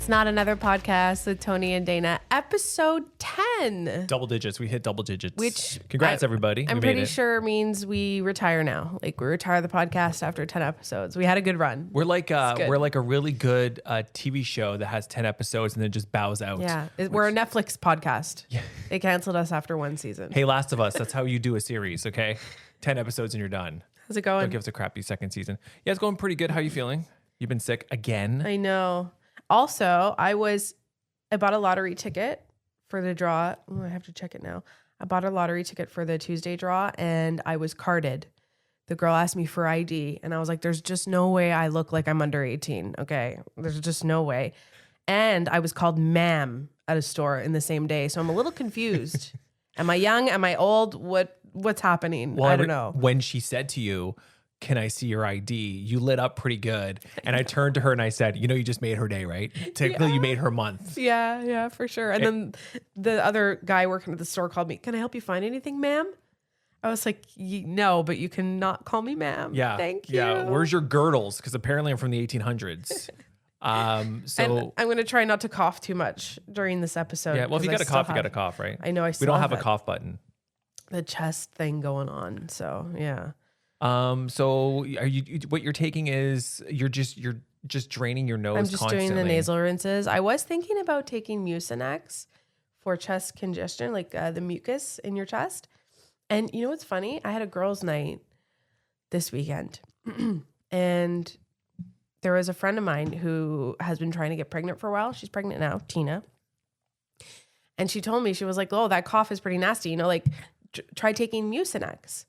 It's Not Another Podcast with Tony and Dana, episode 10. Double digits. We hit double digits. Which congrats, everybody. I'm pretty sure means we retire now. Like we retire the podcast after 10 episodes. We had a good run. We're like a really good TV show that has 10 episodes and then just bows out. Yeah, we're a Netflix podcast. Yeah. They canceled us after one season. Hey, Last of Us. That's how you do a series. Okay, 10 episodes and you're done. How's it going? Don't give us a crappy second season. Yeah, it's going pretty good. How are you feeling? You've been sick again? I know. Also, I bought a lottery ticket for the draw. Oh, I have to check it now. I bought a lottery ticket for the Tuesday draw and I was carded. The girl asked me for ID and I was like, there's just no way I look like I'm under 18. Okay. There's just no way. And I was called ma'am at a store in the same day. So I'm a little confused. Am I young? Am I old? What's happening? Well, I don't know. When she said to you, can I see your ID? You lit up pretty good. And I turned to her and I said, you just made her day, right? Technically, you made her month. Yeah, for sure. And then the other guy working at the store called me. Can I help you find anything, ma'am? I was like, no, but you cannot call me ma'am. Yeah. Thank you. Yeah. Where's your girdles? Because apparently I'm from the 1800s. So and I'm going to try not to cough too much during this episode. Yeah. Well, if you got a cough, you got a cough, right? I know. We don't have a cough button. The chest thing going on. So yeah. So are you? What you're taking is you're just draining your nose. I'm just constantly. doing the nasal rinses. I was thinking about taking Mucinex for chest congestion, like the mucus in your chest. And you know what's funny? I had a girls' night this weekend, and there was a friend of mine who has been trying to get pregnant for a while. She's pregnant now, Tina. And she told me, she was like, "Oh, that cough is pretty nasty. Try taking Mucinex."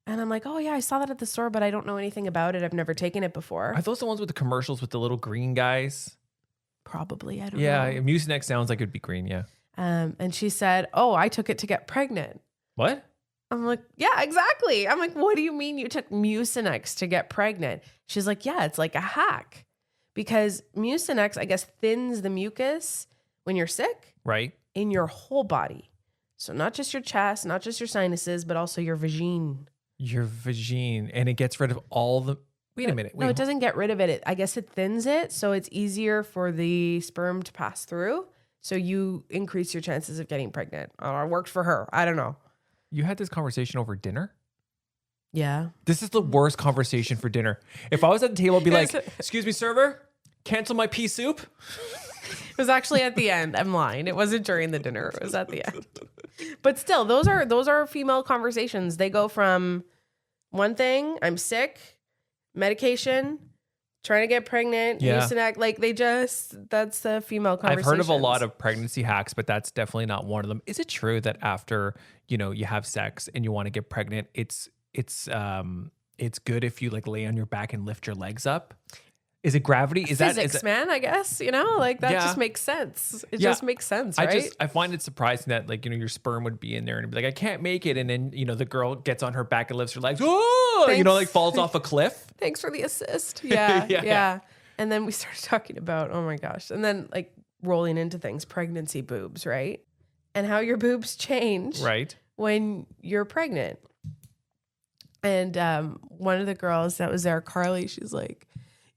And I'm like, oh, yeah, I saw that at the store, but I don't know anything about it. I've never taken it before. Are those the ones with the commercials with the little green guys? Probably. I don't know. Yeah, Mucinex sounds like it'd be green, yeah. And she said, oh, I took it to get pregnant. What? I'm like, yeah, exactly. I'm like, what do you mean you took Mucinex to get pregnant? She's like, yeah, it's like a hack. Because Mucinex, I guess, thins the mucus when you're sick. Right. In your whole body. So not just your chest, not just your sinuses, but also your vagine. Your vagine, and it gets rid of all the. Wait a minute. No, it doesn't get rid of it. I guess it thins it, so it's easier for the sperm to pass through. So you increase your chances of getting pregnant. Or it worked for her. I don't know. You had this conversation over dinner? Yeah. This is the worst conversation for dinner. If I was at the table, I'd be like, "Excuse me, server, cancel my pea soup." It was actually at the end. I'm lying. It wasn't during the dinner. It was at the end. But still, those are female conversations. They go from one thing, I'm sick, medication, trying to get pregnant, Mucinex, that's the female conversation. I've heard of a lot of pregnancy hacks, but that's definitely not one of them. Is it true that after, you have sex and you want to get pregnant, it's good if you lay on your back and lift your legs up? Is it gravity? Is physics, that man? I guess that just makes sense. It just makes sense, right? I find it surprising that your sperm would be in there and it'd be like, I can't make it, and then the girl gets on her back and lifts her legs, falls off a cliff. Thanks for the assist. Yeah. And then we started talking about, oh my gosh, and then rolling into things, pregnancy boobs, right? And how your boobs change, right, when you're pregnant. And one of the girls that was there, Carly, she's like,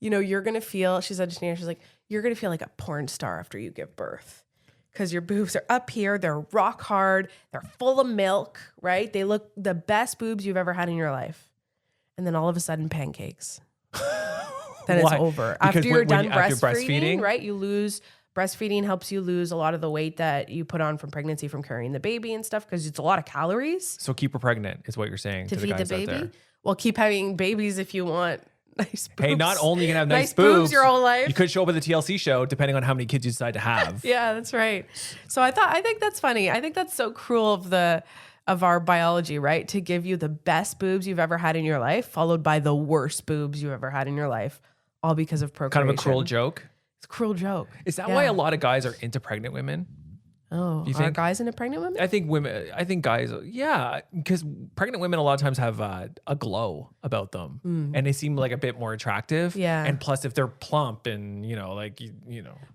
you're going to feel, she said to Janine, she's like, you're going to feel like a porn star after you give birth. Because your boobs are up here. They're rock hard. They're full of milk, right? They look the best boobs you've ever had in your life. And then all of a sudden, pancakes. Then it's over. Because after you're done breastfeeding, right? Breastfeeding helps you lose a lot of the weight that you put on from pregnancy from carrying the baby and stuff, because it's a lot of calories. So keep her pregnant is what you're saying to feed the guys the baby? out there. Well, keep having babies if you want. Nice boobs. Hey, not only you can have nice boobs your whole life. You could show up at the TLC show depending on how many kids you decide to have. Yeah, that's right. So I think that's funny. I think that's so cruel of our biology, right? To give you the best boobs you've ever had in your life, followed by the worst boobs you've ever had in your life, all because of procreation. Kind of a cruel joke. It's a cruel joke. Is that why a lot of guys are into pregnant women? Oh, you think? Are guys into pregnant women? I think guys, yeah, because pregnant women a lot of times have a glow about them, and they seem like a bit more attractive. Yeah, and plus if they're plump and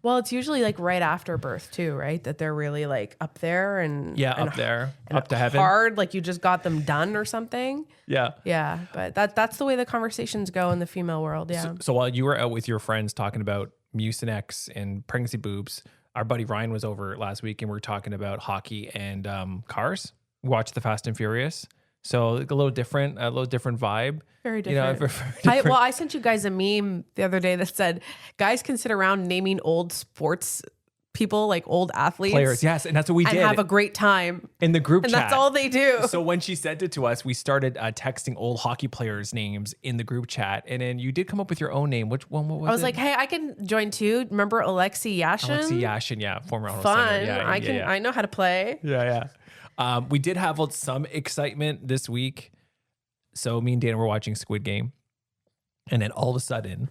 well, it's usually right after birth too, right? That they're really up there and up to heaven, hard, you just got them done or something. Yeah, but that's the way the conversations go in the female world. Yeah. So while you were out with your friends talking about Mucinex and pregnancy boobs. Our buddy Ryan was over last week and we were talking about hockey and cars. We watched the Fast and Furious. So like a little different vibe. Very different. Very different. I sent you guys a meme the other day that said guys can sit around naming old sports people, like old athletes. Players, yes. And that's what we did. And have a great time. In the group and chat. And that's all they do. So when she sent it to us, we started texting old hockey players' names in the group chat. And then you did come up with your own name. Which one? What was it? I was like, hey, I can join too. Remember Alexei Yashin? Alexei Yashin, yeah. Former Arnold Fun. Center. Yeah, I know how to play. Yeah. We did have some excitement this week. So me and Dana were watching Squid Game. And then all of a sudden,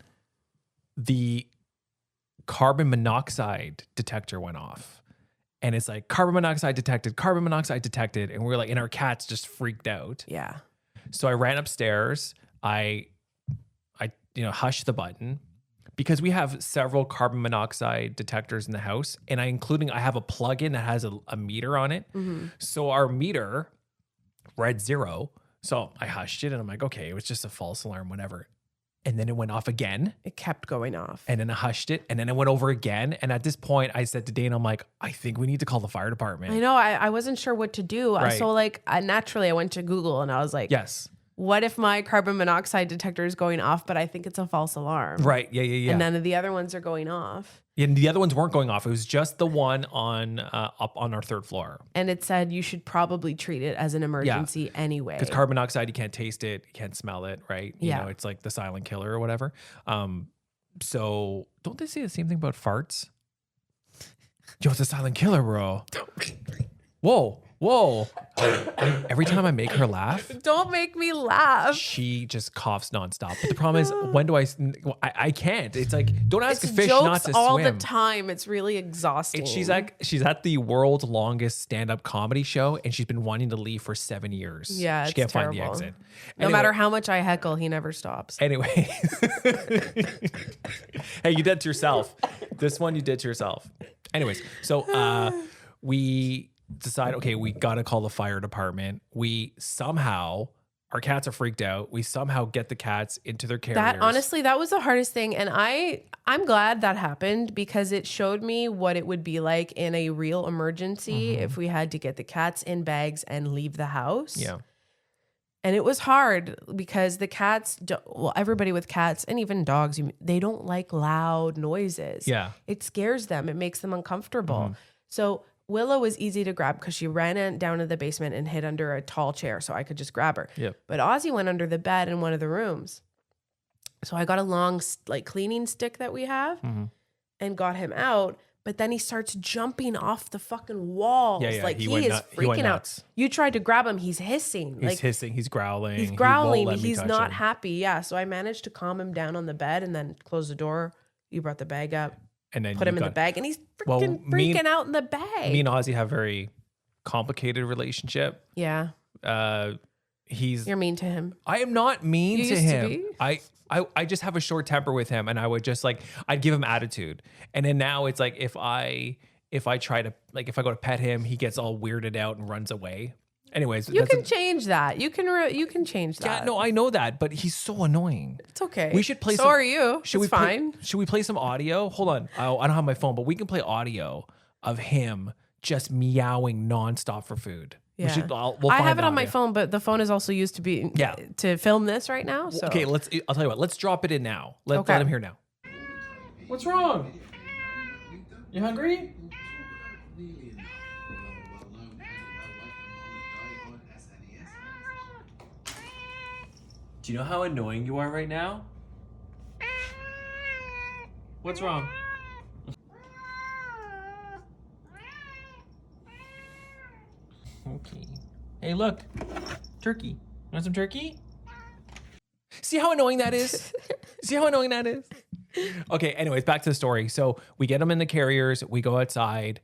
the carbon monoxide detector went off. And it's like carbon monoxide detected. And we're like, and our cats just freaked out. Yeah. So I ran upstairs. I hushed the button because we have several carbon monoxide detectors in the house. And I have a plug-in that has a meter on it. Mm-hmm. So our meter read 0. So I hushed it and I'm like, okay, it was just a false alarm, whatever. And then it went off again. It kept going off. And then I hushed it. And then it went over again. And at this point, I said to Dana, I'm like, I think we need to call the fire department. I know. I wasn't sure what to do. Right. So naturally I went to Google and I was like, yes. What if my carbon monoxide detector is going off, but I think it's a false alarm? Right. Yeah. And none of the other ones are going off. And the other ones weren't going off. It was just the one on up on our 3rd floor. And it said you should probably treat it as an emergency anyway. Because carbon monoxide, you can't taste it, you can't smell it, right? You know, it's like the silent killer or whatever. So don't they say the same thing about farts? Yo, it's a silent killer, bro. Whoa. Every time I make her laugh. Don't make me laugh. She just coughs nonstop. But the problem is, when do I can't. It's like, don't ask a fish jokes not to swim. all the time. It's really exhausting. And she's at the world's longest stand-up comedy show, and she's been wanting to leave for 7 years. Yeah, she can't find the exit. No matter how much I heckle, he never stops. Anyway. Hey, you did it to yourself. This one you did to yourself. Anyways, so we decide, okay, we got to call the fire department. Our cats are freaked out. We somehow get the cats into their carriers. That was the hardest thing. And I'm glad that happened because it showed me what it would be like in a real emergency if we had to get the cats in bags and leave the house. Yeah. And it was hard because the cats, everybody with cats and even dogs, they don't like loud noises. Yeah. It scares them. It makes them uncomfortable. So Willow was easy to grab because she ran down to the basement and hid under a tall chair so I could just grab her. Yep. But Ozzy went under the bed in one of the rooms. So I got a long cleaning stick that we have and got him out. But then he starts jumping off the fucking walls. Yeah. He is freaking out. You tried to grab him. He's hissing. He's hissing. He's growling. He's growling. He's not happy. Yeah. So I managed to calm him down on the bed and then close the door. You brought the bag up. And then put him in the bag, and he's freaking out in the bag. Me and Ozzy have a very complicated relationship. Yeah. You're mean to him. I am not mean to him. To be? I just have a short temper with him, and I would just I'd give him attitude. And then now it's like if I try to if I go to pet him, he gets all weirded out and runs away. Anyways, you can change that. You can change that. Yeah, no, I know that, but he's so annoying. It's okay. We should play. So are you? It's fine. Should we play some audio? Hold on, I don't have my phone, but we can play audio of him just meowing nonstop for food. Yeah. We'll I have it on my phone, but the phone is also used to film this right now. So okay, I'll tell you what. Let's drop it in now. Let him hear now. What's wrong? You hungry? Do you know how annoying you are right now? What's wrong? Okay. Hey, look. Turkey. You want some turkey? See how annoying that is? See how annoying that is? Okay, anyways, back to the story. So we get them in the carriers, we go outside,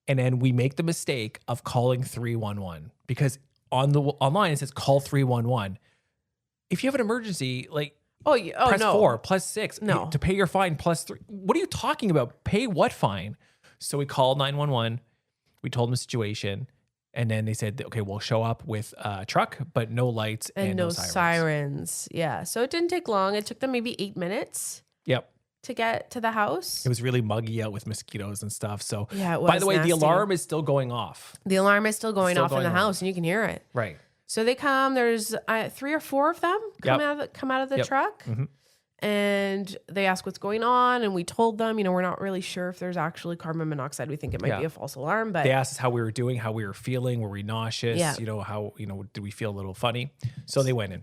and then we make the mistake of calling 311 because online it says call 311. If you have an emergency, press 4, plus 6. No. To pay your fine, plus 3. What are you talking about? Pay what fine? So we called 911. We told them the situation. And then they said, okay, we'll show up with a truck, but no lights and no sirens. Yeah. So it didn't take long. It took them maybe 8 minutes. Yep. to get to the house. It was really muggy out with mosquitoes and stuff. So, Yeah, it by was the way, nasty. the alarm is still going off. The alarm is still going off in the on. house, and you can hear it. Right. So they come. There's 3 or 4 of them come out of the truck, and they ask what's going on. And we told them, we're not really sure if there's actually carbon monoxide. We think it might be a false alarm, but they asked us how we were doing, how we were feeling, were we nauseous? Yeah. How did we feel a little funny? So they went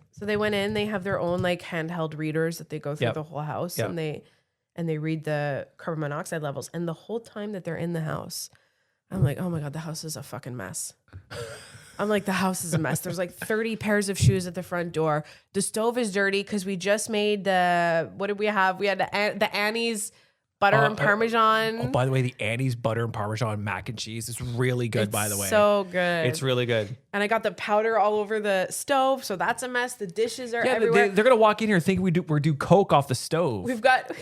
in. They have their own like handheld readers that they go through the whole house, and they read the carbon monoxide levels. And the whole time that they're in the house, I'm like, oh my God, the house is a fucking mess. I'm like, the house is a mess. There's like 30 pairs of shoes at the front door. The stove is dirty because we just made what did we have? We had the Annie's butter and Parmesan. Oh, by the way, the Annie's butter and Parmesan mac and cheese is really good, by the way. So good. It's really good. And I got the powder all over the stove, so that's a mess. The dishes are everywhere. They're going to walk in here thinking we do Coke off the stove. We've got...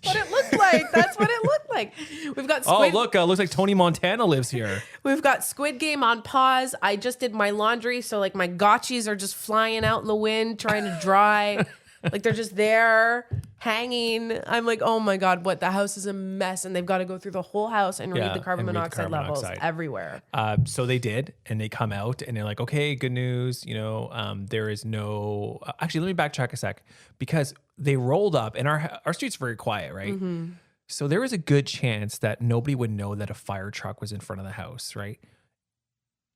what it looked like. That's what it looked like. We've got Squid. Oh, look, looks like Tony Montana lives here. We've got Squid Game on pause. I just did my laundry, so like my gotchis are just flying out in the wind, trying to dry. Like they're just there hanging. I'm like, oh my God, what? The house is a mess, and they've got to go through the whole house and read the carbon monoxide levels everywhere. So they did, and they come out, and they're like, okay, good news. There is no. Actually, let me backtrack a sec, because they rolled up, and our street's very quiet, right? Mm-hmm. So there was a good chance that nobody would know that a fire truck was in front of the house, right?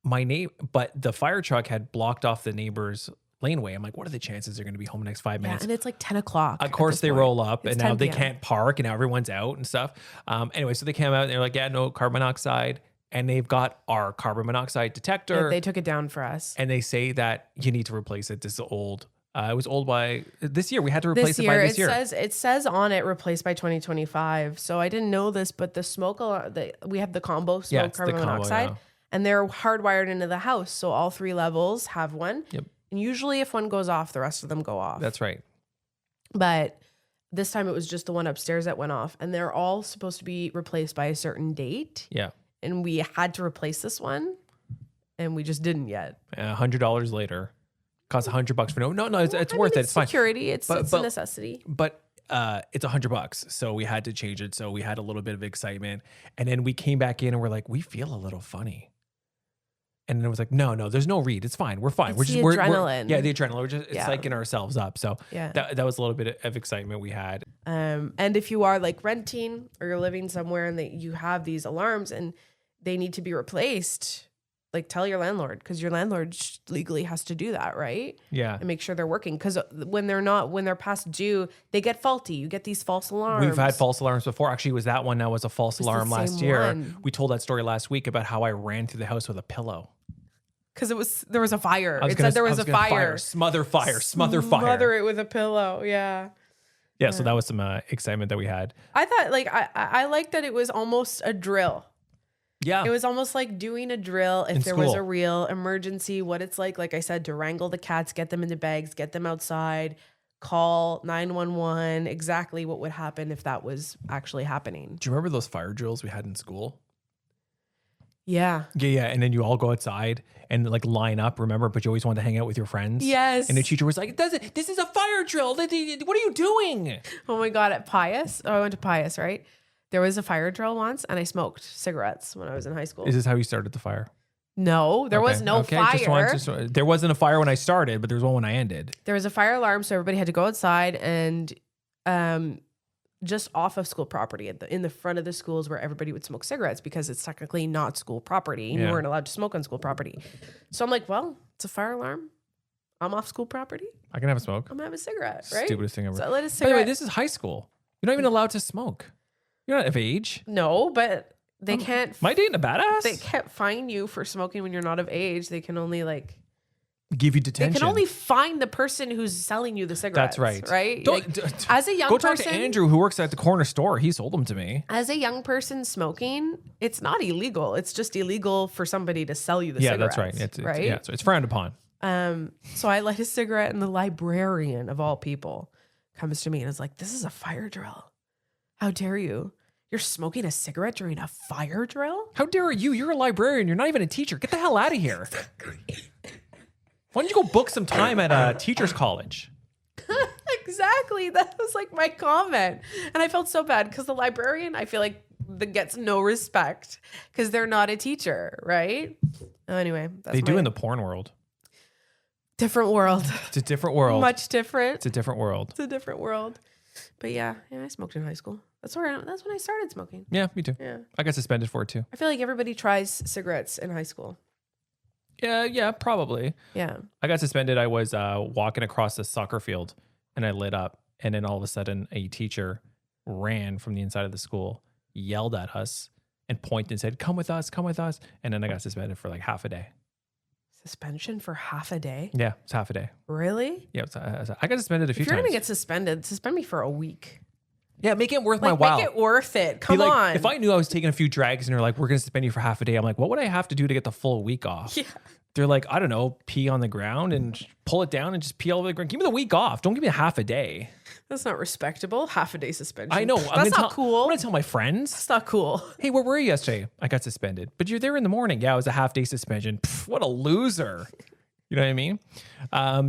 But the fire truck had blocked off the neighbor's laneway. I'm like, what are the chances they're going to be home in the next 5 minutes? And it's like 10 o'clock. Of course, they roll up, and now they can't park, and now everyone's out and stuff. Anyway, so they came out, and they're like, yeah, no carbon monoxide. And they've got our carbon monoxide detector. Yeah, they took it down for us. And they say that you need to replace it. This is old. It was old by this year. We had to replace it by this year. It says on it replaced by 2025. So I didn't know this, but the smoke alarm, we have the combo smoke carbon monoxide, and they're hardwired into the house. So all 3 levels have one. Yep. And usually if one goes off, the rest of them go off. That's right. But this time it was just the one upstairs that went off, and they're all supposed to be replaced by a certain date. Yeah. And we had to replace this one, and we just didn't yet. $100 later. Costs $100 for no. It's worth it. It's fine. Security. It's a necessity. But it's $100, so we had to change it. So we had a little bit of excitement, and then we came back in, and we're like, we feel a little funny. And then it was like, no, there's no read. It's fine. We're fine. It's the adrenaline. The adrenaline. We're just psyching ourselves up. So that was a little bit of excitement we had. And if you are like renting or you're living somewhere and you have these alarms and they need to be replaced, like tell your landlord, because your landlord legally has to do that, right? Yeah. And make sure they're working, because when they're past due, they get faulty. You get these false alarms. We've had false alarms before. Actually, was that one that was a false alarm last year? One. We told that story last week about how I ran through the house with a pillow. Because there was a fire. It said there was a fire. Smother fire. Smother it with a pillow. Yeah. Yeah. So that was some excitement that we had. I thought I liked that it was almost a drill. Yeah. It was almost like doing a drill if there was a real emergency, what it's like I said, to wrangle the cats, get them into bags, get them outside, call 911, exactly what would happen if that was actually happening. Do you remember those fire drills we had in school? Yeah. Yeah. And then you all go outside and like line up, remember? But you always wanted to hang out with your friends. Yes. And the teacher was like, this is a fire drill. What are you doing? Oh my God, at Pius. Oh, I went to Pius, right? There was a fire drill once, and I smoked cigarettes when I was in high school. Is this how you started the fire? No, there was no fire. There wasn't a fire when I started, but there was one when I ended. There was a fire alarm, so everybody had to go outside and just off of school property in the front of the schools where everybody would smoke cigarettes, because it's technically not school property. You weren't allowed to smoke on school property. So I'm like, well, it's a fire alarm. I'm off school property. I can have a smoke. I'm gonna have a cigarette, right? Stupidest thing ever. So I lit a cigarette. By the way, this is high school. You're not even allowed to smoke. You're not of age. No, but they can't. Am I dating a badass? They can't fine you for smoking when you're not of age. They can only give you detention. They can only fine the person who's selling you the cigarettes. That's right. Right? As a young person, go talk to Andrew, who works at the corner store. He sold them to me. As a young person smoking, it's not illegal. It's just illegal for somebody to sell you the cigarettes. Yeah, that's right. So it's frowned upon. So I light a cigarette, and the librarian of all people comes to me and is like, "This is a fire drill. How dare you? You're smoking a cigarette during a fire drill? How dare you? You're a librarian. You're not even a teacher. Get the hell out of here. Why don't you go book some time at a teacher's college?" Exactly. That was like my comment. And I felt so bad because the librarian, I feel like that gets no respect because they're not a teacher, right? Anyway, that's They do in the porn world. different world. It's a different world. Much different. It's a different world. It's a different world. But yeah, I smoked in high school. That's when I started smoking. Yeah, me too. Yeah. I got suspended for it too. I feel like everybody tries cigarettes in high school. Yeah, probably. Yeah. I got suspended. I was walking across the soccer field and I lit up. And then all of a sudden, a teacher ran from the inside of the school, yelled at us, and pointed and said, come with us, come with us. And then I got suspended for like half a day. Suspension for half a day? Yeah, it's half a day. Really? Yeah, I got suspended a few If you're times. going to get suspended, suspend me for a week. Yeah, make it worth my while. Make it worth it. Be Come like, on. If I knew I was taking a few drags and they're like, we're going to suspend you for half a day, I'm like, what would I have to do to get the full week off? Yeah. They're like, I don't know, pee on the ground and pull it down and just pee all over the ground. Give me the week off. Don't give me a half a day. That's not respectable. Half a day suspension. I know. That's not cool. I'm going to tell my friends. That's not cool. Hey, where were you yesterday? I got suspended. But you're there in the morning. Yeah, it was a half day suspension. Pff, what a loser. You know what I mean?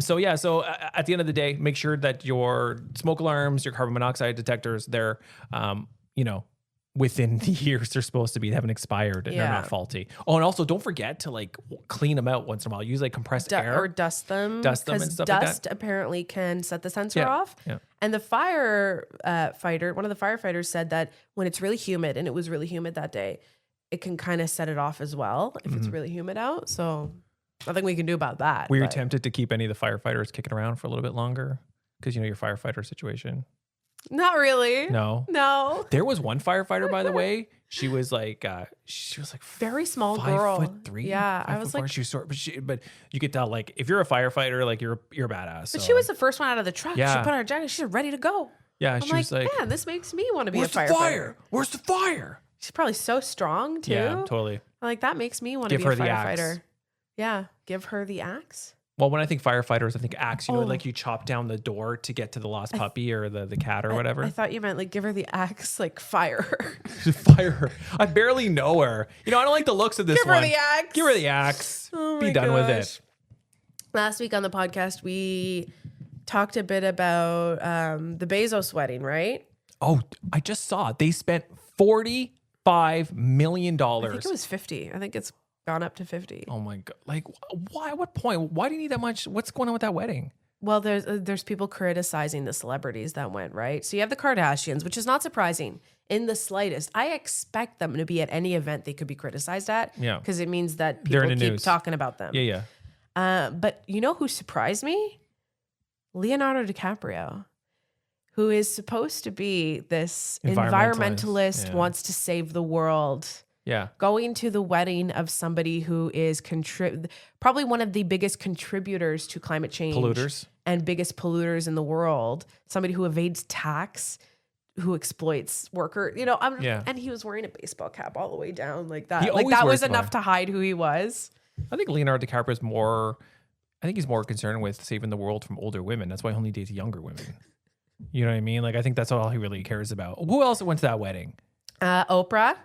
So at the end of the day, make sure that your smoke alarms, your carbon monoxide detectors, they're, within the years they're supposed to be, they haven't expired and they're not faulty. Oh, and also don't forget to like clean them out once in a while. Use like compressed air. Or dust them. And stuff like that. Dust apparently can set the sensor off. Yeah. And the one of the firefighters said that when it's really humid, and it was really humid that day, it can kind of set it off as well if it's really humid out. So nothing we can do about that. Were you tempted to keep any of the firefighters kicking around for a little bit longer? Because your firefighter situation. Not really. No. There was one firefighter, by the way. She was like very small 5'3". Yeah, I was like, she was short, but you could tell like if you're a firefighter, like you're badass. But she was the first one out of the truck. Yeah. She put on her jacket. She's ready to go. Yeah, she was like, man, this makes me want to be a "Where's the firefighter. fire? Where's the fire?" She's probably so strong too. Yeah, totally. Like that makes me want to be a Give her the firefighter. axe. Yeah, give her the axe. Well, when I think firefighters, I think axe. Like you chop down the door to get to the lost puppy or the cat or whatever. I thought you meant like give her the axe, like fire her. Fire her. I barely know her. I don't like the looks of this one. Give her the axe. Give her the axe. Oh Be my done with gosh. it. Last week on the podcast, we talked a bit about the Bezos wedding, right? Oh, I just saw they spent $45 million. I think it was 50. I think it's gone up to 50. Oh my God. Like, why? At what point? Why do you need that much? What's going on with that wedding? Well, there's people criticizing the celebrities that went, right? So you have the Kardashians, which is not surprising in the slightest. I expect them to be at any event they could be criticized at. Yeah. Because it means that They're people in the keep news. talking about them. Yeah. But you know who surprised me? Leonardo DiCaprio, who is supposed to be this environmentalist, Yeah. wants to save the world. Yeah. Going to the wedding of somebody who is probably one of the biggest contributors to climate change. Polluters. And biggest polluters in the world. Somebody who evades tax, who exploits workers. And he was wearing a baseball cap all the way down like that. He Like always that wears was enough to hide who he was. I think Leonardo DiCaprio is more. I think he's more concerned with saving the world from older women. That's why he only dates younger women. You know what I mean? Like I think that's all he really cares about. Who else went to that wedding? Oprah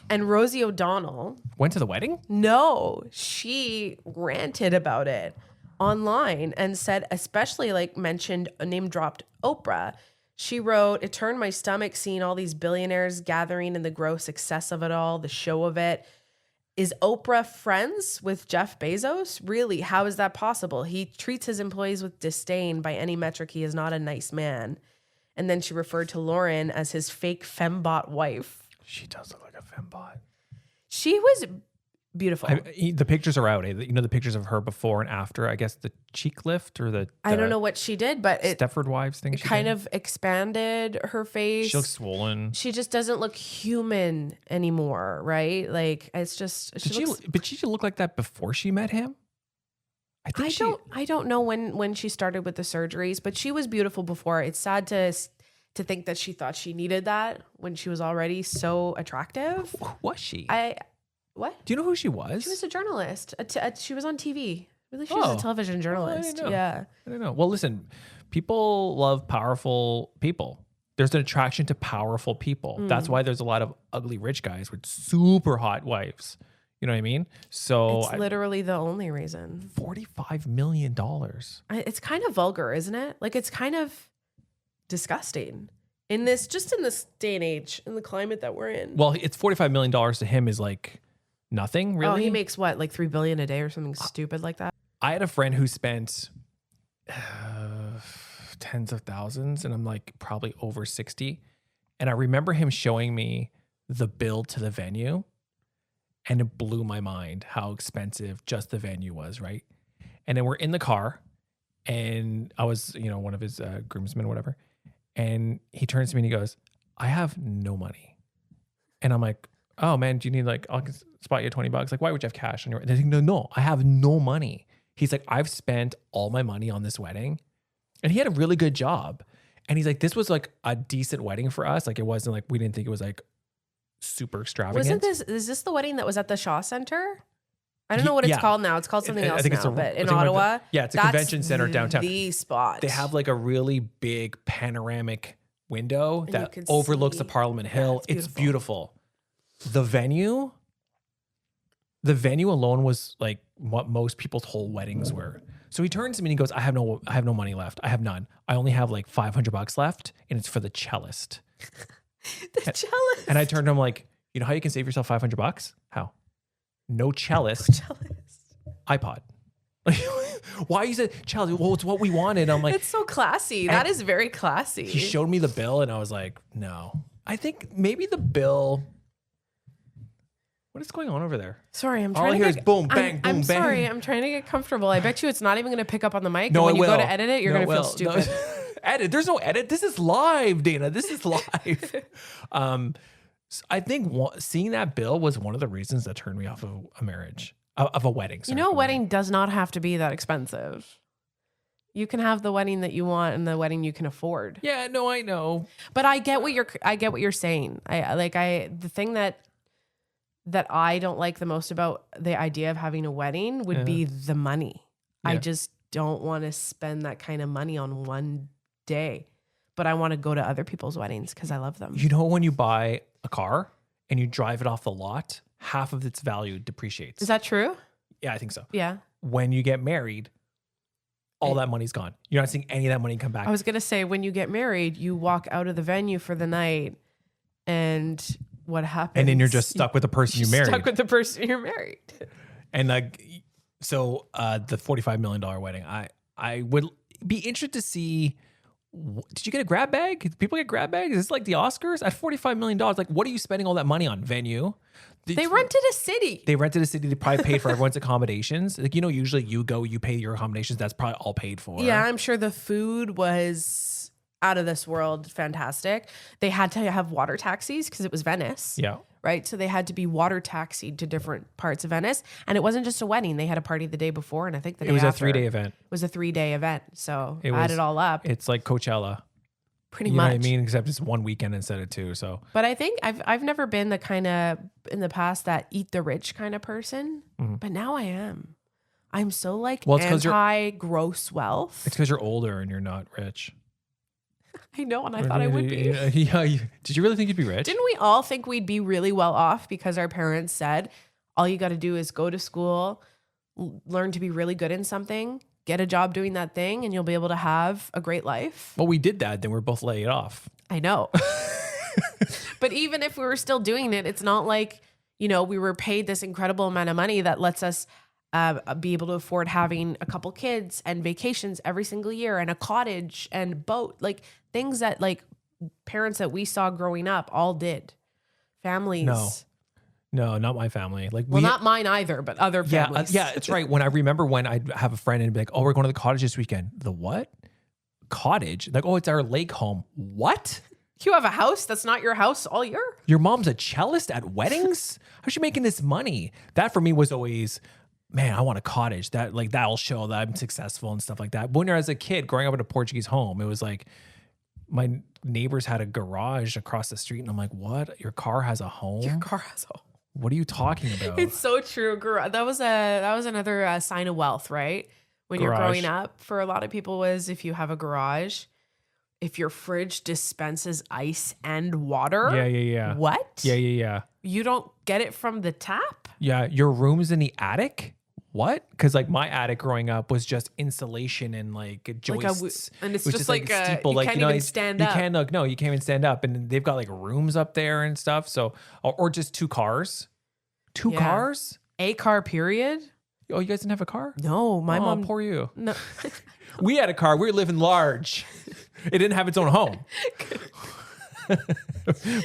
and Rosie O'Donnell. Went to the wedding? No, she ranted about it online and said, especially like mentioned, name dropped Oprah. She wrote, "It turned my stomach seeing all these billionaires gathering and the gross excess of it all, the show of it. Is Oprah friends with Jeff Bezos? Really? How is that possible? He treats his employees with disdain by any metric. He is not a nice man." And then she referred to Lauren as his fake fembot wife. She does look like a fembot. She was beautiful. The pictures are out. The pictures of her before and after. I guess the cheek lift or the I don't know what she did, but it Stepford Wives thing. It kind of expanded her face. She looks swollen. She just doesn't look human anymore, right? Like it's just. Did she look like that before she met him? I don't know when she started with the surgeries, but she was beautiful before. It's sad to think that she thought she needed that when she was already so attractive. Who was she? What? Do you know who she was? She was a journalist. She was on TV. Really, she was a television journalist. Yeah. I don't know. Well, listen, people love powerful people. There's an attraction to powerful people. That's why there's a lot of ugly rich guys with super hot wives. You know what I mean? So it's literally the only reason. $45 million. It's kind of vulgar, isn't it? Like it's kind of. disgusting in this day and age, in the climate that we're in. Well, it's $45 million to him is like nothing really. Oh, he makes what, like $3 billion a day or something stupid like that? I had a friend who spent tens of thousands, and I'm like probably over 60. And I remember him showing me the bill to the venue, and it blew my mind how expensive just the venue was, right? And then we're in the car, and I was, one of his groomsmen or whatever. And he turns to me and he goes, I have no money. And I'm like, oh man, do you need I'll spot you $20? Like, why would you have cash on your, and he's like, no, I have no money. He's like, I've spent all my money on this wedding. And he had a really good job. And he's like, this was like a decent wedding for us. Like, it wasn't like, we didn't think it was like super extravagant. Is this the wedding that was at the Shaw Center? I don't know what it's called now. It's called something else now, but in Ottawa. Yeah, it's a convention center downtown. The spot. They have like a really big panoramic window that overlooks the Parliament Hill. Yeah, it's beautiful. The venue alone was like what most people's whole weddings were. So he turns to me and he goes, I have no money left. I have none. I only have like $500 left, and it's for the cellist. The cellist. And I turned to him like, you know how you can save yourself $500? How? No cellist. iPod. Why you said cellist? Well, it's what we wanted. I'm like, it's so classy. That is very classy. He showed me the bill, and I was like, no. I think maybe the bill. What is going on over there? Sorry, I'm All trying I to hear is boom, bang, boom, I'm bang. sorry, I'm trying to get comfortable. I bet you it's not even going to pick up on the mic. No, and when it you will. go to edit it, you're going to feel stupid. No. Edit. There's no edit. This is live, Dana. This is live. I think seeing that bill was one of the reasons that turned me off of a marriage, of a wedding. Sorry, a wedding does not have to be that expensive. You can have the wedding that you want and the wedding you can afford. Yeah, no, I know. But I get what you're saying. The thing that I don't like the most about the idea of having a wedding would be the money. Yeah. I just don't want to spend that kind of money on one day, but I want to go to other people's weddings because I love them. You know, when you buy a car and you drive it off the lot, half of its value depreciates. Is that true? Yeah, I think so. Yeah. When you get married, all that money's gone. You're not seeing any of that money come back. I was going to say, when you get married, you walk out of the venue for the night, and what happens? And then you're just stuck with the person you married. Stuck with the person you're married. And so the $45 million wedding, I would be interested to see, did you get a grab bag? Did people get grab bags? Is this like the Oscars? At $45 million, like, what are you spending all that money on? Venue? They rented a city. They probably paid for everyone's accommodations. Like, usually you go, you pay your accommodations. That's probably all paid for. Yeah, I'm sure the food was out of this world. Fantastic. They had to have water taxis because it was Venice. Yeah. Right. So they had to be water taxied to different parts of Venice. And it wasn't just a wedding. They had a party the day before. And I think the day after. It was a 3-day event. It was a 3-day event. So add it all up. It's like Coachella. Pretty much. You know what I mean? Except it's one weekend instead of two. So, but I think I've never been the kind of, in the past, that eat the rich kind of person. Mm-hmm. But now I am. I'm so like anti-gross wealth. It's because you're older and you're not rich. I know, and I thought I would be. Yeah, did you really think you'd be rich? Didn't we all think we'd be really well off because our parents said, all you got to do is go to school, learn to be really good in something, get a job doing that thing, and you'll be able to have a great life? Well, we did that. Then we're both laid off. I know. But even if we were still doing it, it's not like, we were paid this incredible amount of money that lets us be able to afford having a couple kids and vacations every single year and a cottage and boat, like things that like parents that we saw growing up all did. Families. No, not my family. Like, not mine either, but other families. Yeah, it's right. When I'd have a friend and be like, oh, we're going to the cottage this weekend. The what? Cottage? Like, oh, it's our lake home. What? You have a house that's not your house all year? Your mom's a cellist at weddings? How's she making this money? That for me was always, man, I want a cottage. That'll show that I'm successful and stuff like that. When I was a kid growing up in a Portuguese home, it was like my neighbors had a garage across the street, and I'm like, what? Your car has a home? Your car has a home. What are you talking about? It's so true. That was another sign of wealth, right? When you're growing up, for a lot of people, was if you have a garage, if your fridge dispenses ice and water. Yeah. What? Yeah. You don't get it from the tap? Yeah, your room's in the attic? what? Because like my attic growing up was just insulation and like joists, and it's which just is like a, steeple, you like can't you know, even it's- stand you up. can't look, no, you can't even stand up, and they've got like rooms up there and stuff. So or just two cars, Yeah. cars. A car, period. Oh, you guys didn't have a car? No, my mom. Poor you. No. We had a car. We were living large. It didn't have its own home. But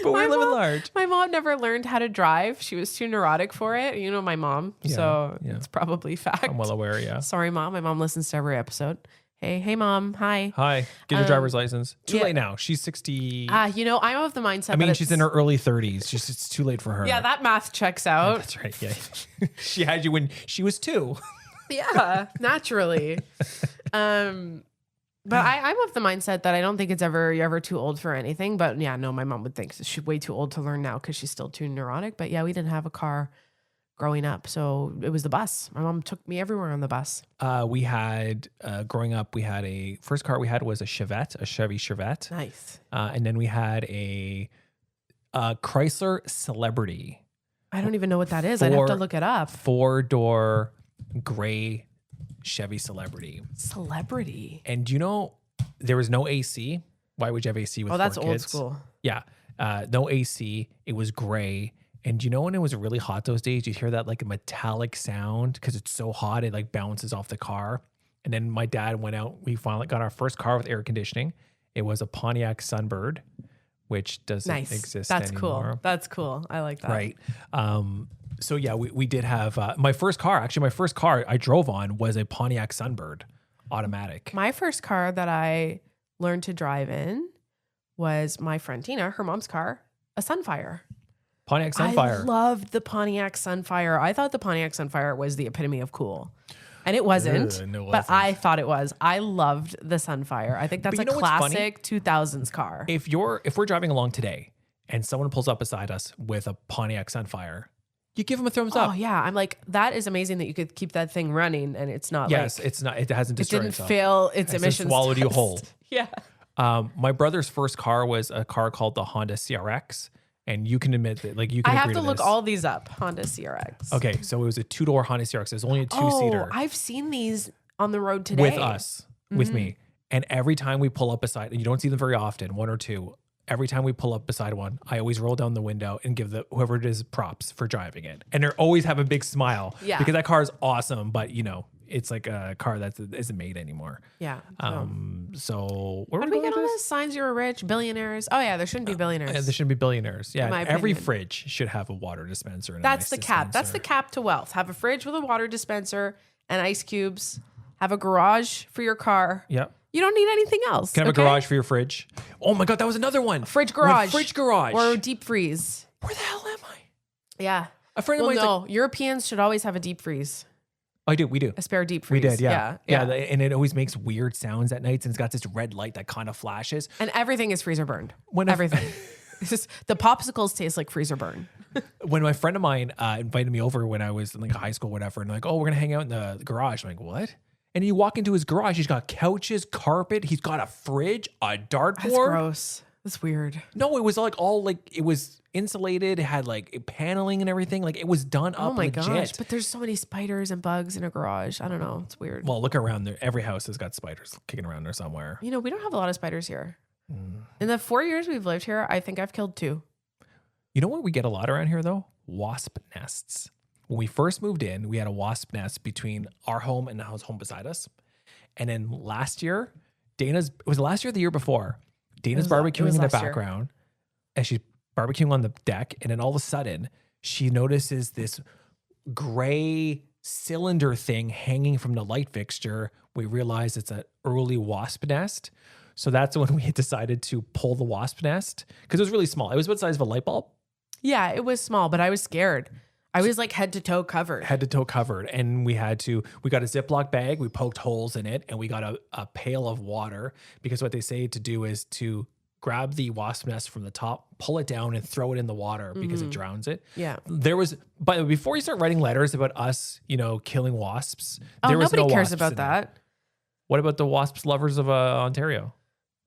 we were living large. My mom never learned how to drive. She was too neurotic for it. You know my mom, so yeah. it's probably fact. I'm well aware, yeah. Sorry, mom. My mom listens to every episode. Hey, mom. Hi. Hi. Get your driver's license. Too yeah. late now. She's 60. You know, I'm of the mindset. I mean, that she's in her early 30s. It's too late for her. Yeah, that math checks out. That's right. Yeah. She had you when she was 2. Yeah, naturally. But I'm of the mindset that I don't think you're ever too old for anything. But yeah, no, my mom would think she's way too old to learn now because she's still too neurotic. But yeah, we didn't have a car growing up, so it was the bus. My mom took me everywhere on the bus. We had growing up. We had a first car we had was a Chevy Chevette. Nice. And then we had a Chrysler Celebrity. I don't even know what that is. I'd have to look it up. 4-door gray Chevy Celebrity. Celebrity. And you know, there was no AC. Why would you have AC with 4 that's kids? old school. Yeah. No AC. It was gray. And you know, when it was really hot those days, you'd hear that like a metallic sound because it's so hot. It like bounces off the car. And then my dad went out. We finally got our first car with air conditioning. It was a Pontiac Sunbird, which doesn't exist That's anymore. cool. That's cool. I like that. Right. So yeah, we did have my first car I drove on was a Pontiac Sunbird automatic. My first car that I learned to drive in was my friend Tina, her mom's car, a Sunfire. Pontiac Sunfire. I loved the Pontiac Sunfire. I thought the Pontiac Sunfire was the epitome of cool. And it wasn't, No, it but wasn't. I thought it was. I loved the Sunfire. I think that's But a you know what's funny? classic 2000s car. If we're driving along today and someone pulls up beside us with a Pontiac Sunfire, you give them a thumbs up. Oh yeah, I'm like, that is amazing that you could keep that thing running and it's not Yes, like it's not. It hasn't it destroyed didn't itself. fail its It's emissions. swallowed you test. whole. Yeah. My brother's first car was a car called the Honda CRX, and you can admit that, like you can. I have agree to look this. all these up. Honda CRX. Okay, so it was a 2-door Honda CRX. It was only a 2-seater. Oh, I've seen these on the road today. with us, with me. And every time we pull up beside, and you don't see them very often, 1 or 2. Every time we pull up beside one, I always roll down the window and give whoever it is props for driving it. And they always have a big smile. Yeah. Because that car is awesome, but you know, it's like a car that isn't made anymore. Yeah. So where How are did we going get with on this? this? Signs you're rich, billionaires. Oh yeah, there shouldn't be billionaires. There shouldn't be billionaires. Yeah. my Every opinion. fridge should have a water dispenser. And That's a the nice cap. That's the dispenser. cap to wealth. Have a fridge with a water dispenser and ice cubes. Have a garage for your car. Yep. You don't need anything else. Can I have okay? a garage for your fridge? Oh my God, that was another one. Fridge We have garage. Fridge garage. Or deep freeze. Where the hell am I? Yeah. A friend of Well, mine's no. like, Europeans should always have a deep freeze. we do. A spare deep We freeze. did, yeah. Yeah. And it always makes weird sounds at nights, and it's got this red light that kind of flashes. And everything is freezer burned. When I- everything. It's just, the popsicles taste like freezer burn. When my friend of mine invited me over when I was in like high school, whatever, and like, oh, we're gonna hang out in the garage. I'm like, what? And you walk into his garage, he's got couches, carpet, he's got a fridge, a dartboard. That's gross. That's weird. No, it was like it was insulated, it had like paneling and everything. Like it was done up Oh my legit. gosh. But there's so many spiders and bugs in a garage. I don't know. It's weird. Well, look around there. Every house has got spiders kicking around there somewhere. You know, we don't have a lot of spiders here. Mm. In the 4 years we've lived here, I think I've killed 2. You know what we get a lot around here though? Wasp nests. When we first moved in, we had a wasp nest between our home and the house home beside us. And then last year, it was last year or the year before, Dana's it barbecuing was in the last year. background and she's barbecuing on the deck. And then all of a sudden, she notices this gray cylinder thing hanging from the light fixture. We realize it's an early wasp nest. So that's when we decided to pull the wasp nest because it was really small. It was about the size of a light bulb. Yeah, it was small, but I was scared. I was like head to toe covered. Head to toe covered. And we got a Ziploc bag, we poked holes in it, and we got a pail of water because what they say to do is to grab the wasp nest from the top, pull it down, and throw it in the water because it drowns it. Yeah. But before you start writing letters about us, killing wasps, Oh, there was nobody no cares wasps about in that. it. What about the wasps lovers of Ontario?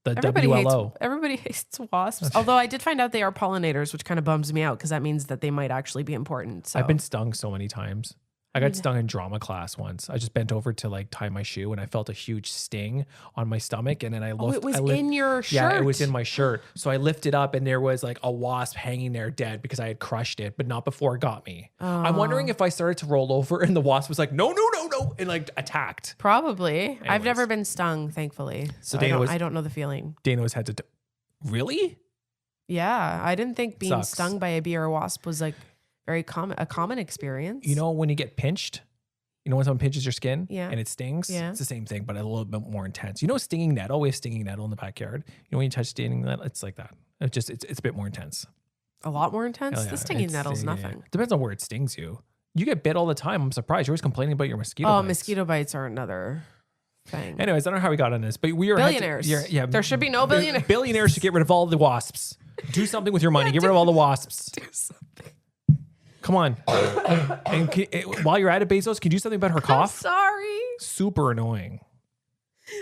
The Everybody WLO. hates wasps. Although I did find out they are pollinators, which kind of bums me out because that means that they might actually be important. So I've been stung so many times. I got stung in drama class once. I just bent over to like tie my shoe and I felt a huge sting on my stomach. And then I looked. It was in your shirt. Yeah, it was in my shirt. So I lifted up and there was like a wasp hanging there dead because I had crushed it, but not before it got me. I'm wondering if I started to roll over and the wasp was like, no, and like attacked. Probably. Anyways. I've never been stung, thankfully. So I don't know the feeling. Dana was had to, really? Yeah. I didn't think being Sucks. stung by a bee or a wasp was like a common experience. You know, when you get pinched, you know, when someone pinches your skin and it stings, Yeah. it's the same thing, but a little bit more intense. You know, stinging nettle, we have stinging nettle in the backyard. You know, when you touch stinging nettle, it's like that. It's a bit more intense. A lot more intense? Oh, yeah. The stinging nettle's Yeah. nothing. Depends on where it stings you. You get bit all the time. I'm surprised. You're always complaining about your mosquito bites. Mosquito bites are another thing. Anyways, I don't know how we got on this, but we are Billionaires. Yeah, There should be no billionaires. Billionaires should get rid of all the wasps. Do something with your money. Get rid of all the wasps. Do something. Come on. And while you're at it, Bezos, can you do something about her I'm cough? sorry. Super annoying.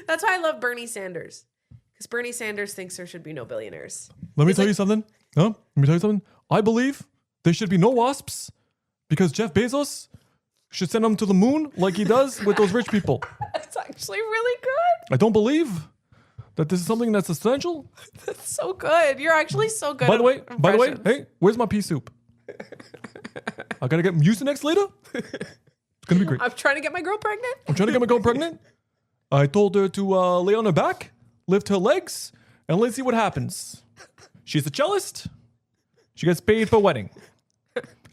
That's why I love Bernie Sanders. Because Bernie Sanders thinks there should be no billionaires. Let me tell you something. Let me tell you something. I believe there should be no wasps because Jeff Bezos should send them to the moon like he does with those rich people. That's actually really good. I don't believe that this is something that's essential. That's so good. You're actually so good. By the way, impressions. hey, where's my pea soup? I gotta get Mucinex later. It's gonna be great. I'm trying to get my girl pregnant. I'm trying to get my girl pregnant. I told her to lay on her back, lift her legs, and let's see what happens. She's a cellist. She gets paid for wedding.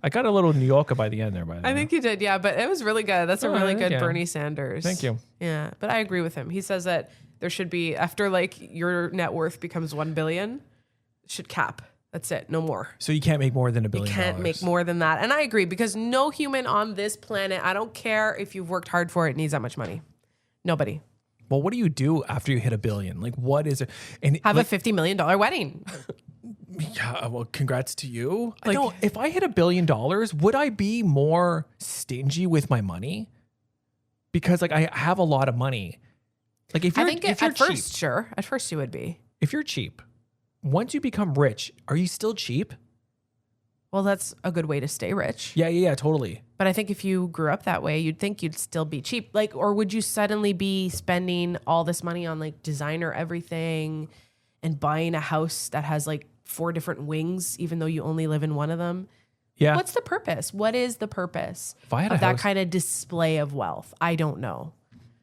I got a little New Yorker by the end there, by the way. I think you did, yeah, but it was really good. That's a really good yeah. Bernie Sanders. Thank you. Yeah, but I agree with him. He says that there should be, after like your net worth becomes 1 billion, should cap. That's it. No more. So you can't make more than $1 billion. Can't make more than that. And I agree because no human on this planet, I don't care if you've worked hard for it, needs that much money. Nobody. Well, what do you do after you hit $1 billion? Like, what is it? And Have like, a $50 million wedding. yeah, well, congrats to you. Like- No, if I hit $1 billion, would I be more stingy with my money? Because like I have a lot of money. Like if I you're, think if you're at cheap, first, sure. At first you would be. if you're cheap, once you become rich, are you still cheap? Well, that's a good way to stay rich. Yeah, totally. But I think if you grew up that way, you'd think you'd still be cheap. Like, or would you suddenly be spending all this money on like designer everything and buying a house that has like 4 different wings, even though you only live in one of them? Yeah. What's the purpose? What is the purpose If I had a of that house- kind of display of wealth? I don't know.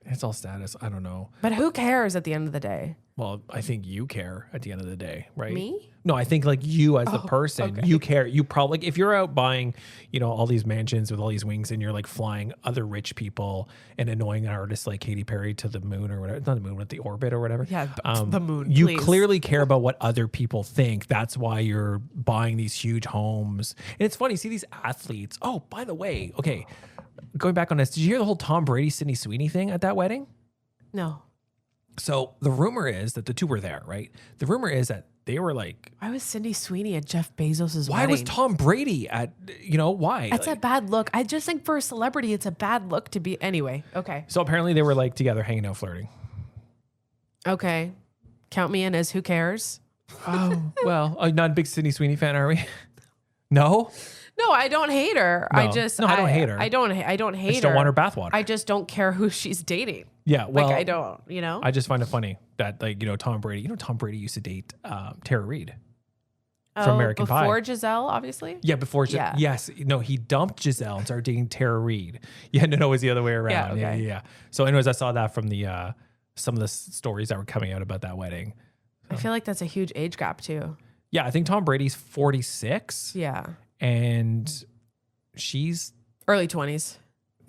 It's all status. I don't know. But who cares at the end of the day? Well, I think you care at the end of the day, right? Me? No, I think like you as the person, you care. You probably, like, if you're out buying, you know, all these mansions with all these wings and you're like flying other rich people and annoying artists like Katy Perry to the moon or whatever, not the moon, but the orbit or whatever. Yeah, the moon, You please. clearly care about what other people think. That's why you're buying these huge homes. And it's funny, see these athletes. Oh, by the way, okay, going back on this, did you hear the whole Tom Brady, Sydney Sweeney thing at that wedding? No. So the rumor is that the two were there, right? The rumor is that they were like, Why was Cindy Sweeney at Jeff Bezos' why wedding? was Tom Brady at, you know, why? That's Like- a bad look. I just think for a celebrity, it's a bad look to be. Anyway, okay. So apparently they were like together hanging out flirting. Okay. Count me in as who cares? Oh, well, not a big Sydney Sweeney fan, are we? No? No, I don't hate her. No. I just No, I don't hate her. I don't hate I her. just don't want her bathwater. I just don't care who she's dating. Yeah, well, Like I don't, you know? I just find it funny that, like, you know, Tom Brady used to date Tara Reid from American Pie. Before Giselle, obviously? Yeah, before. Yeah. Yes. No, he dumped Giselle and started dating Tara Reid. Yeah, no, it was the other way around. Yeah, okay. Yeah. So anyways, I saw that from the some of the stories that were coming out about that wedding. I feel like that's a huge age gap too. Yeah, I think Tom Brady's 46 Yeah. and she's Early 20s.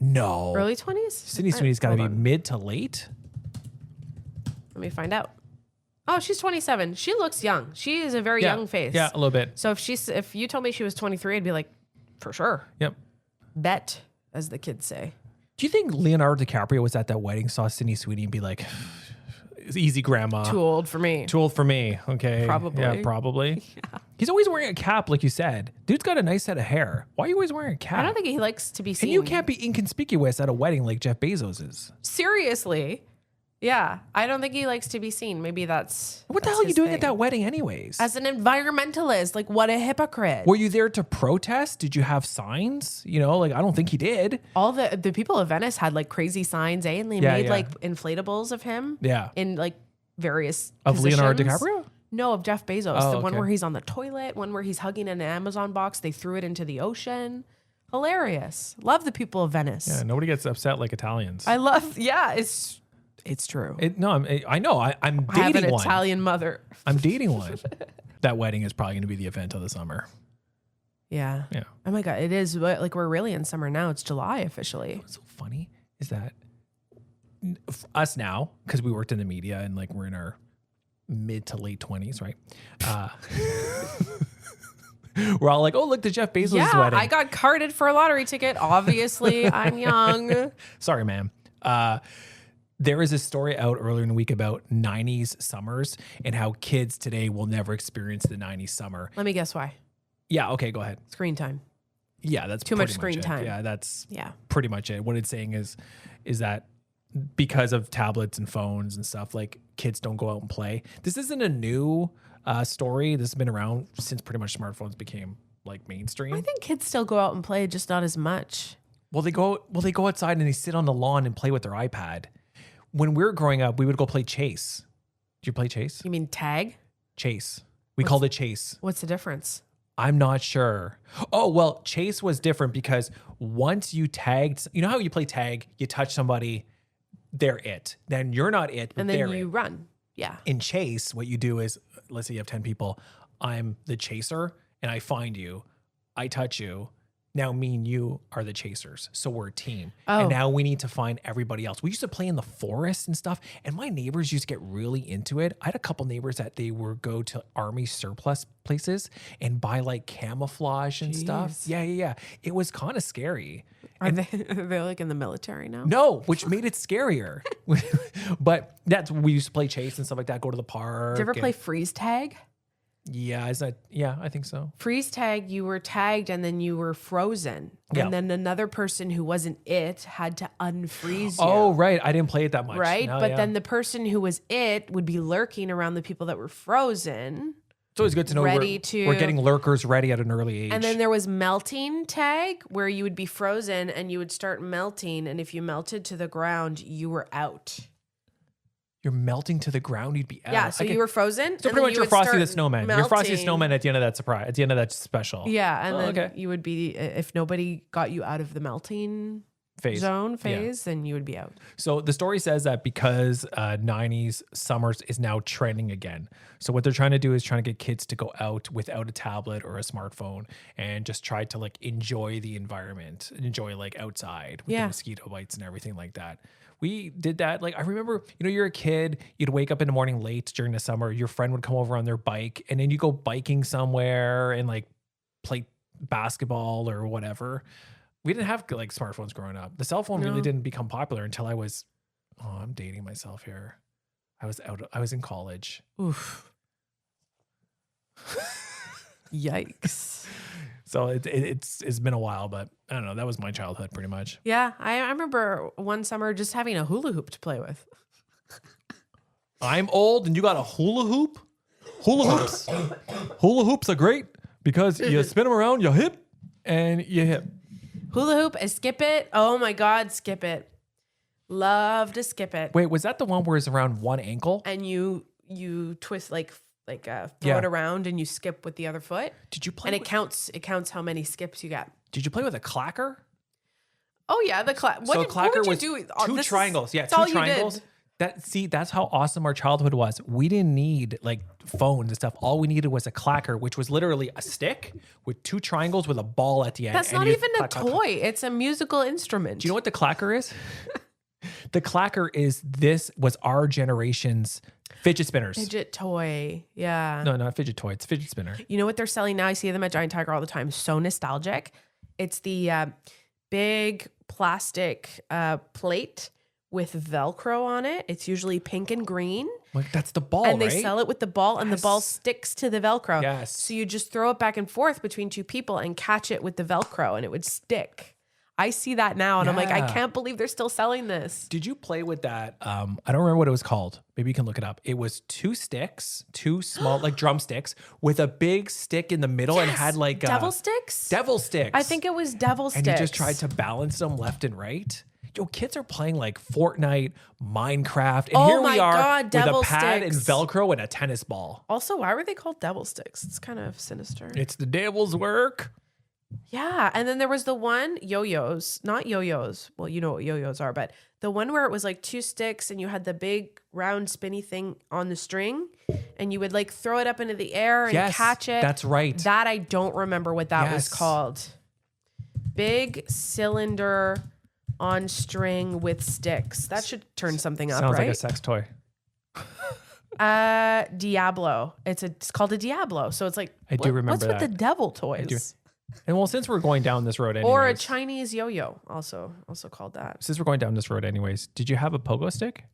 no. Early 20s? Sydney Sweeney's got to be mid to late. Let me find out. Oh, she's 27. She looks young. She is a very young face. Yeah, a little bit. So if you told me she was 23, I'd be like, for sure. Yep. Bet, as the kids say. Do you think Leonardo DiCaprio was at that wedding, saw Sydney Sweeney and be like, "It's easy, grandma. Too old for me. Too old for me." Okay. Probably. Yeah, probably. Yeah. He's always wearing a cap, like you said. Dude's got a nice set of hair. Why are you always wearing a cap? I don't think he likes to be seen. And you can't be inconspicuous at a wedding like Jeff Bezos is. Seriously. Yeah. I don't think he likes to be seen. Maybe that's What the hell are you doing at that wedding anyways? As an environmentalist, like what a hypocrite. Were you there to protest? Did you have signs? You know, like I don't think he did. All the people of Venice had like crazy signs, eh? And they made like inflatables of him. Yeah. In like various Of positions. Leonardo DiCaprio? No, of Jeff Bezos. Oh, the one okay. where he's on the toilet, one where he's hugging an Amazon box. They threw it into the ocean. Hilarious. Love the people of Venice. Yeah, nobody gets upset like Italians. I love, it's true. I know. I'm I have dating an one. Italian mother. I'm dating one. That wedding is probably going to be the event of the summer. Yeah. Yeah. Oh my God. It is like we're really in summer now. It's July officially. What's so funny is that us now, because we worked in the media and like we're in our mid to late 20s, right? We're all like, oh, look, the Jeff Bezos wedding. I got carded for a lottery ticket. Obviously, I'm young. Sorry, ma'am. There is a story out earlier in the week about 90s summers and how kids today will never experience the 90s summer. Let me guess why. Yeah, okay, go ahead. Screen time. Yeah, that's Too much pretty screen it. time. Yeah, that's Yeah. pretty much it. What it's saying is that because of tablets and phones and stuff, like kids don't go out and play. This isn't a new story. This has been around since pretty much smartphones became like mainstream. I think kids still go out and play, just not as much. They go outside and they sit on the lawn and play with their iPad. When we were growing up, we would go play chase. Did you play chase? You mean tag? Chase. We called it chase. What's the difference? I'm not sure. Oh, well, chase was different because once you tagged, you know how you play tag, you touch somebody, they're it. Then you're not it, but And then they're you it. run. Yeah. In chase, what you do is, let's say you have 10 people, I'm the chaser and I find you, I touch you. Now me and you are the chasers. So we're a team. Oh. And now we need to find everybody else. We used to play in the forest and stuff. And my neighbors used to get really into it. I had a couple neighbors that they would go to army surplus places and buy like camouflage and stuff. Yeah. It was kind of scary. Are they like in the military now? No, which made it scarier. But that's we used to play chase and stuff like that, go to the park. Did you ever play freeze tag? Yeah, I think so. Freeze tag, you were tagged and then you were frozen. Yeah. And then another person who wasn't it had to unfreeze you. Oh, right. I didn't play it that much. Right? No, but yeah. then the person who was it would be lurking around the people that were frozen. It's always good to know we're getting lurkers ready at an early age. And then there was melting tag where you would be frozen and you would start melting. And if you melted to the ground, you were out. You're melting to the ground, you'd be out. Yeah, so you were frozen. So pretty much you're Frosty the Snowman. You're Frosty the Snowman at the end of that surprise, at the end of that special. Yeah, and then you would be, if nobody got you out of the melting phase, then you would be out. So the story says that because 90s summers is now trending again. So what they're trying to do is trying to get kids to go out without a tablet or a smartphone and just try to like enjoy the environment, enjoy like outside with the mosquito bites and everything like that. We did that. Like, I remember, you're a kid, you'd wake up in the morning late during the summer, your friend would come over on their bike and then you go biking somewhere and like play basketball or whatever. We didn't have like smartphones growing up. The cell phone really didn't become popular until I was, I'm dating myself here. I was in college. Oof. Yikes. So it's been a while, but I don't know. That was my childhood pretty much. Yeah. I remember one summer just having a hula hoop to play with. I'm old and you got a hula hoop? Hula hoops. Hula hoops are great because you spin them around, you hip, and you hip. Hula hoop and skip it. Oh my God, skip it. Love to skip it. Wait, was that the one where it's around one ankle? And you twist throw it around and you skip with the other foot. Did you play? And it counts how many skips you got. Did you play with a clacker? Oh yeah, the clacker. So clacker was do? Two triangles. Yeah, that's two all triangles. That's how awesome our childhood was. We didn't need like phones and stuff. All we needed was a clacker, which was literally a stick with two triangles with a ball at the end. That's not even a toy. It's a musical instrument. Do you know what the clacker is? The clacker was our generation's fidget spinners. Fidget toy. Yeah. No, not fidget toy. It's fidget spinner. You know what they're selling now? I see them at Giant Tiger all the time. So nostalgic. It's the big plastic plate with Velcro on it. It's usually pink and green. Like that's the ball, and they right? sell it with the ball, and the ball sticks to the Velcro. Yes. So you just throw it back and forth between two people and catch it with the Velcro, and it would stick. I see that now and I'm like, I Yeah. can't believe they're still selling this. Did you play with that? I don't remember what it was called. Maybe you can look it up. It was 2 sticks, 2 small like drumsticks with a big stick in the middle and had like devil sticks? devil sticks. I think it was devil and sticks. you just tried to balance them left and right. Yo, kids are playing like Fortnite, Minecraft, and Oh here my we are God, with devil a pad sticks. and Velcro and a tennis ball. Also, why were they called devil sticks? It's kind of sinister. It's the devil's work. Yeah. And then there was the one yo-yos, not yo-yos. Well, you know what yo-yos are, but the one where it was like 2 sticks and you had the big round spinny thing on the string and you would like throw it up into the air and Yes, catch it. that's right. That I don't remember what that was Yes. called. Big cylinder on string with sticks. That should turn something up, Sounds right? like a sex toy. Diablo. It's called a Diablo. So it's like I do remember what's with that. the devil toys? And well, since we're going down this road anyways, Or a Chinese yo-yo, also called that. since we're going down this road anyways, did you have a pogo stick?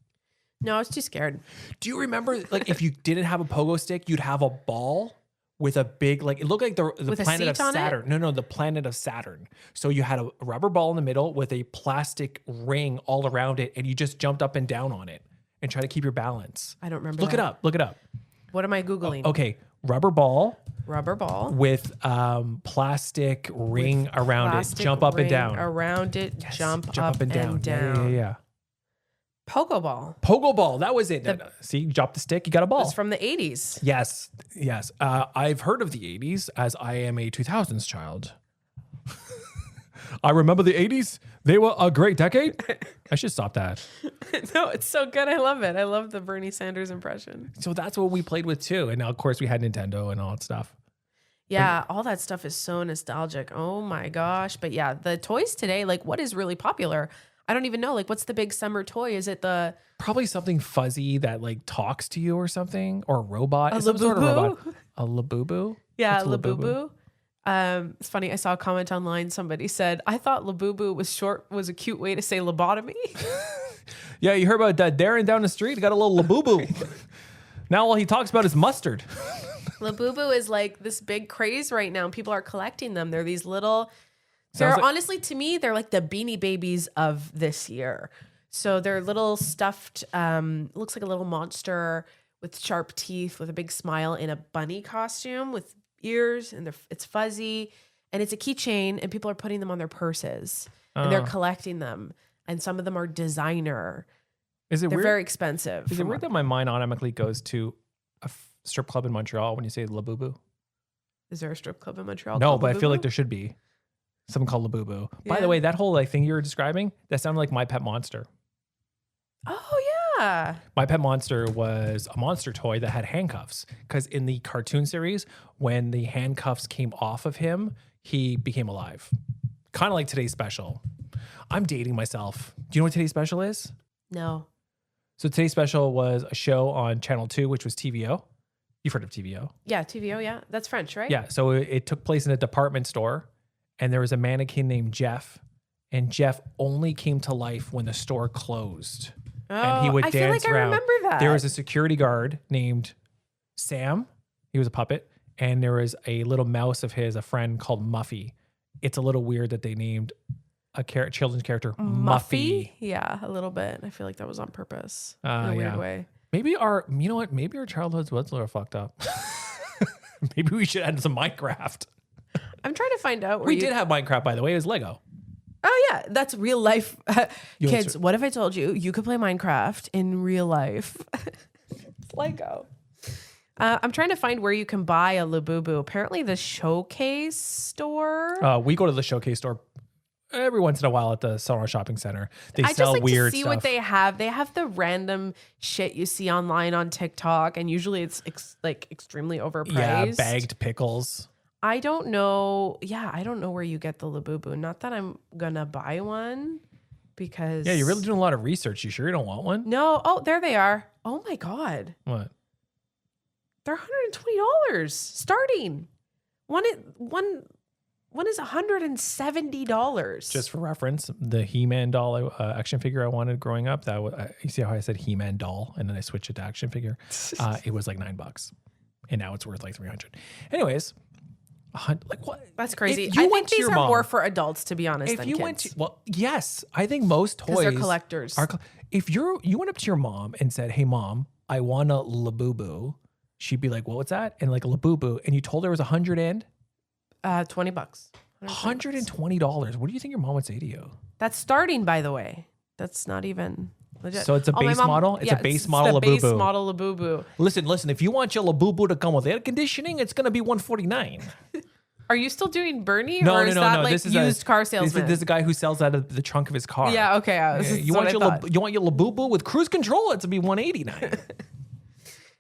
No, I was too scared. Do you remember, like, if you didn't have a pogo stick, you'd have a ball with a big, like, it looked like the With a planet of seat on it? Saturn. No, the planet of Saturn. So you had a rubber ball in the middle with a plastic ring all around it, and you just jumped up and down on it and try to keep your balance. I don't remember. Look it up. Look it up. What am I Googling? Okay, rubber ball Rubber ball. with plastic ring around it. Plastic Jump up and ring down. Around it, Yes, jump up and down. Yeah. Pogo ball. Pogo ball. That was it. See, you drop the stick, you got a ball. It's from the 80s. Yes. I've heard of the 80s as I am a 2000s child. I remember the 80s. They were a great decade. I should stop that. No, it's so good. I love it. I love the Bernie Sanders impression. So that's what we played with too. And now, of course, we had Nintendo and all that stuff. Yeah, all that stuff is so nostalgic. Oh my gosh. But yeah, the toys today, like what is really popular? I don't even know. Like what's the big summer toy? Is it the Probably something fuzzy that like talks to you or something, or a robot. A It's some sort of Labubu? robot. A Labubu? Yeah, What's a Labubu. It's funny. I saw a comment online. Somebody said, I thought Labubu was a cute way to say lobotomy. Yeah, you heard about that Darren down the street? He got a little Labubu. Now all he talks about is mustard. Labubu is like this big craze right now. People are collecting them. They're these little, Sounds like- honestly, to me, they're like the Beanie Babies of this year. So they're little stuffed, looks like a little monster with sharp teeth with a big smile in a bunny costume with ears, and it's fuzzy, and it's a keychain, and people are putting them on their purses and they're collecting them, and some of them are designer. Is it They're weird? very expensive. Is it weird that my mind automatically goes to a strip club in Montreal when you say Labubu? Is there a strip club in Montreal? No, called but I feel like Labubu? there should be something called Labubu. By Yeah. the way, that whole like thing you were describing, that sounded like My Pet Monster. Oh yeah. My Pet Monster was a monster toy that had handcuffs. Because in the cartoon series, when the handcuffs came off of him, he became alive. Kind of like today's special. I'm dating myself. Do you know what today's special is? No. So today's special was a show on Channel 2, which was TVO. You've heard of TVO. Yeah, TVO. Yeah, that's French, right? Yeah. So it took place in a department store, and there was a mannequin named Jeff. And Jeff only came to life when the store closed. Oh, And he would I dance feel like around. I remember that. There was a security guard named Sam. He was a puppet. And there was a little mouse of his, a friend called Muffy. It's a little weird that they named a children's character Muffy. Yeah, a little bit. I feel like that was on purpose in Yeah. a weird way. Maybe you know what? Maybe our childhoods was a little fucked up. Maybe we should add some Minecraft. I'm trying to find out where We you did have Minecraft, by the way. It was Lego. Oh yeah, that's real life. Yo, Kids, it's- what if I told you you could play Minecraft in real life? It's Lego. I'm trying to find where you can buy a Labubu. Apparently the Showcase store. We go to the Showcase store every once in a while at the Sonora Shopping Center. They I just sell like weird to see stuff. what they have. They have the random shit you see online on TikTok, and usually it's extremely overpriced. Yeah, bagged pickles. I don't know. Yeah, I don't know where you get the Labubu. Not that I'm gonna buy one because Yeah, you're really doing a lot of research. You sure you don't want one? no. Oh, there they are. Oh my god, What? they're $120 starting. One is $170. Just for reference, the He-Man doll action figure I wanted growing up, you see how I said He-Man doll and then I switched it to action figure? It was like $9 and now it's worth like $300. Anyways, Like what? That's crazy. If you I went think to these your are mom- more for adults, to be honest, If than you kids. went to, well, yes, I think most toys they're collectors. If you went up to your mom and said, "Hey, mom, I want a Labubu," she'd be like, "Well, what's that?" And like a Labubu, and you told her it was $20. $120. What do you think your mom would say to you? That's starting, by the way. That's not even legit. So it's a my base model? It's a base model It's a base Labubu. model Labubu. Listen. If you want your Labubu to come with air conditioning, it's gonna be $149. Are you still doing Bernie? No, or no, is no, that no. like This is used car This salesman? is a guy who sells out of the trunk of his car. Yeah, okay. You want your Labubu with cruise control? It's to be $189.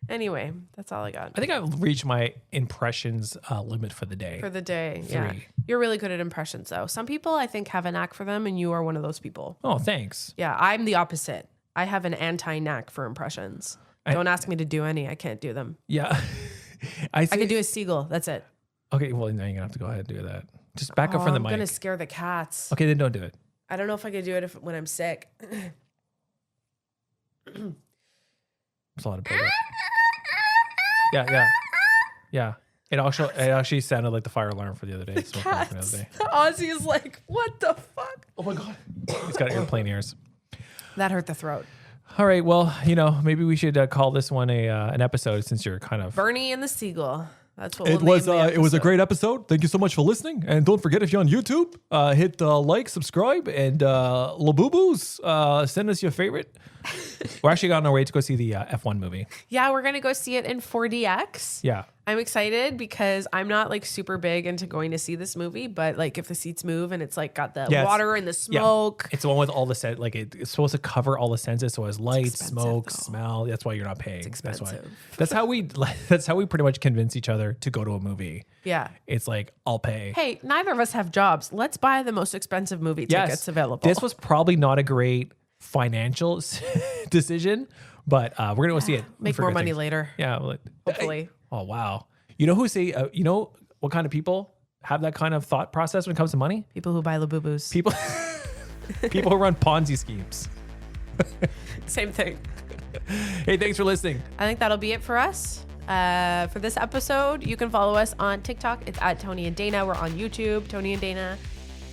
Anyway, that's all I got I think I've reached my impressions limit for the day. for the day. Yeah. 3. You're really good at impressions, though. Some people, I think, have a knack for them, and you are one of those people. Oh, thanks. Yeah, I'm the opposite. I have an anti-knack for impressions. Don't ask me to do any. I can't do them. Yeah. I I can do a seagull. That's it. Okay, well, now you're gonna have to go ahead and do that. Just back up from the I'm mic. going to scare the cats. Okay, then don't do it. I don't know if I could do it when I'm sick. It's a lot of buildup. Yeah. It actually sounded like the fire alarm for the other day. Smoke alarm for the other day. Ozzy is like, what the fuck? Oh my god. He's got airplane ears. That hurt the throat. All right, well, maybe we should call this one an episode since you're kind of Bernie and the Seagull. That's what It we'll was name the it was a episode. great episode. Thank you so much for listening. And don't forget, if you're on YouTube, hit like, subscribe, and Labubu's, send us your favorite. We're actually on our way to go see the F1 movie. Yeah, we're going to go see it in 4DX. Yeah. I'm excited because I'm not like super big into going to see this movie, but like if the seats move and it's like got the Yeah, water and the smoke. It's the one with all the set, like it's supposed to cover all the senses, so it has light, expensive, smoke, though. smell. That's why you're not paying. That's why. expensive. That's how we pretty much convince each other to go to a movie. Yeah. It's like I'll pay. Hey, neither of us have jobs. Let's buy the most expensive movie tickets available. This was probably not a great financial decision, but we're gonna go see it. Make for more good money things. later. Yeah, well, Hopefully. Oh wow. You know who say? You know what kind of people have that kind of thought process when it comes to money? People who buy Labubus. People, people who run Ponzi schemes. Same thing. Hey, thanks for listening. I think that'll be it for us. For this episode, you can follow us on TikTok. It's at Tony and Dana. We're on YouTube, Tony and Dana,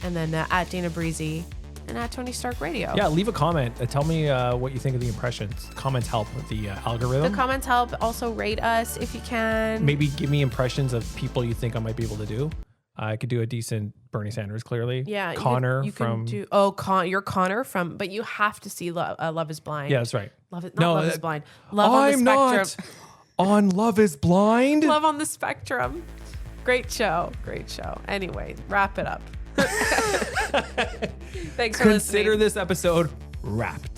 and then at Dana Breezy and at Tony Stark Radio. Yeah, leave a comment. Tell me what you think of the impressions. Comments help with the algorithm. The comments help. Also rate us if you can. Maybe give me impressions of people you think I might be able to do. I could do a decent Bernie Sanders, clearly. Yeah. Connor you from. can do, you're Connor from, but you have to see Love is Blind. Yeah, that's right. Love is Blind. Love on the I'm Spectrum. not on Love is Blind. Love on the Spectrum. Great show. Great show. Anyway, wrap it up. Thanks for listening. Consider this episode wrapped.